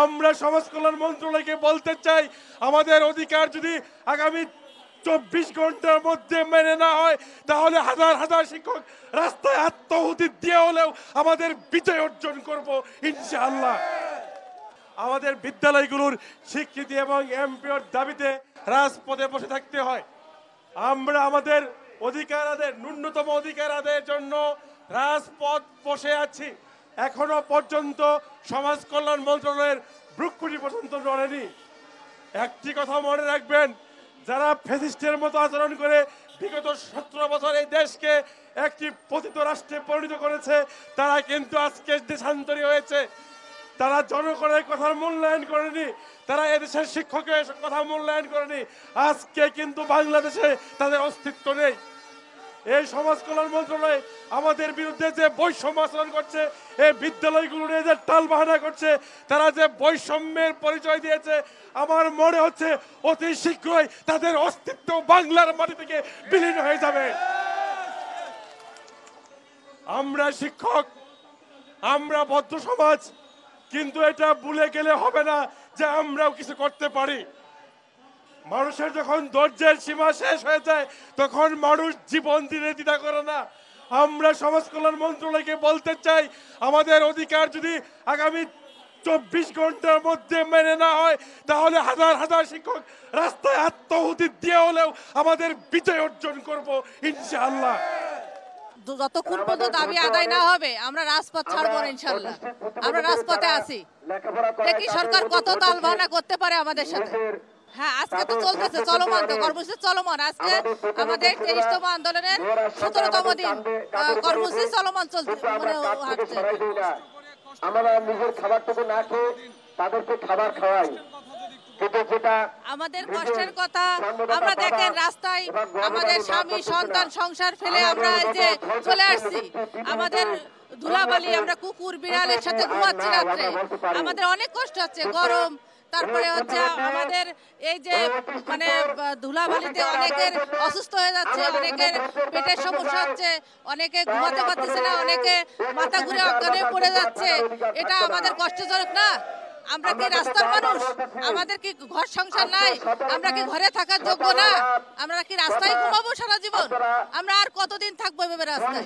আমরা সমাজ কল্যাণ মন্ত্রণালয়কে বলতে চাই, আমাদের অধিকার যদি আগামী 24 ঘন্টার মধ্যে মেনে না হয়, তাহলে হাজার হাজার শিক্ষক রাস্তায় আত্মাহুতি দিয়ে হলেও আমাদের বিজয় অর্জন করব ইনশাআল্লাহ। আমাদের বিদ্যালয়গুলোর স্বীকৃতি এবং এমপিওর দাবিতে রাজপথে বসে থাকতে হয়। আমরা আমাদের অধিকার আদায়ের, ন্যূনতম অধিকার আদায়ের জন্য রাজপথ বসে আছি। এখনো পর্যন্ত সমাজ কল্যাণ মন্ত্রণালয়ের ভ্রুকুটি পর্যন্ত নড়েনি। একটি কথা মনে রাখবেন, যারা ফ্যাসিস্টের মতো আচরণ করে বিগত 17 বছর এই দেশকে একটি পতিত রাষ্ট্রে পরিণত করেছে, তারা কিন্তু আজকে দেশান্তরী হয়েছে। তারা জনগণের কথার মূল্যায়ন করেনি, তারা এদেশের শিক্ষকের কথা মূল্যায়ন করেনি। আজকে কিন্তু বাংলাদেশে তাদের অস্তিত্ব নেই। এই সমাজ কল্যাণ মন্ত্রণালয় আমাদের বিরুদ্ধে যে বৈষম্য আচরণ করছে, এই বিদ্যালয়গুলো নিয়ে যে টালবাহানা করছে, তারা যে বৈষম্যের পরিচয় দিয়েছে, আমার মনে হচ্ছে অতি শীঘ্রই তাদের অস্তিত্ব বাংলার মাটি থেকে বিলীন হয়ে যাবে। আমরা শিক্ষক, আমরা বদ্ধ সমাজ, কিন্তু এটা ভুলে গেলে হবে না যে আমরাও কিছু করতে পারি। মানুষের যখন ধৈর্যের সীমা শেষ হয়ে যায়, তখন মানুষ জীবন দিতে দ্বিধা করে না। আমরা সমাজ কল্যাণ মন্ত্রণালয়কে বলতে চাই, আমাদের অধিকার যদি আগামী 24 ঘন্টার মধ্যে মেনে না হয়, তাহলে হাজার হাজার শিক্ষক রাস্তায় আত্মাহুতি দিয়ে হলেও আমাদের বিজয় অর্জন করব ইনশাআল্লাহ। যতক্ষণ পর্যন্ত দাবি আদায় না হবে আমরা রাজপথ ছাড়বো না ইনশাআল্লাহ। আমরা রাজপথে আছি, দেখি সরকার কত তালবাহানা করতে পারে আমাদের সাথে। হ্যাঁ, আজকে তো চলতেছে, চলমান তো কর্মসূচি চলমান। আজকে আমাদের 23তম আন্দোলনের 17তম দিন কর্মসূচি চলমান চলছে, মানে হাঁটছে। আমরা নিজের খাবারটুকু না খেয়ে তাদেরকে খাবার খাওয়াই, আমাদের কষ্টের কথা আমরা দেখেন, রাস্তায় আমাদের স্বামী সন্তান সংসার ফেলে আমরা যে চলে আসছি। আমাদের ধুলাবালি, আমরা কুকুর বিড়ালের সাথে ঘুমাচ্ছি রাত্রে। আমাদের অনেক কষ্ট হচ্ছে, গরম, তারপরে হচ্ছে আমাদের এই যে মানে ধুলাবালিতে অনেকের অসুস্থ হয়ে যাচ্ছে, অনেকের পেটের সমস্যা হচ্ছে, অনেকে ঘুমাতে পারতেছে না, অনেকে মাথা ঘুরে অজ্ঞান হয়ে পড়ে যাচ্ছে। এটা আমাদের কষ্টজনক না? আমরা কি রাস্তার মানুষ? আমাদের কি ঘর সংসার নাই? আমরা কি ঘরে থাকার যোগ্য না? আমরা কি রাস্তায় ঘুমাবো সারা জীবন? আমরা আর কতদিন থাকবো এভাবে রাস্তায়?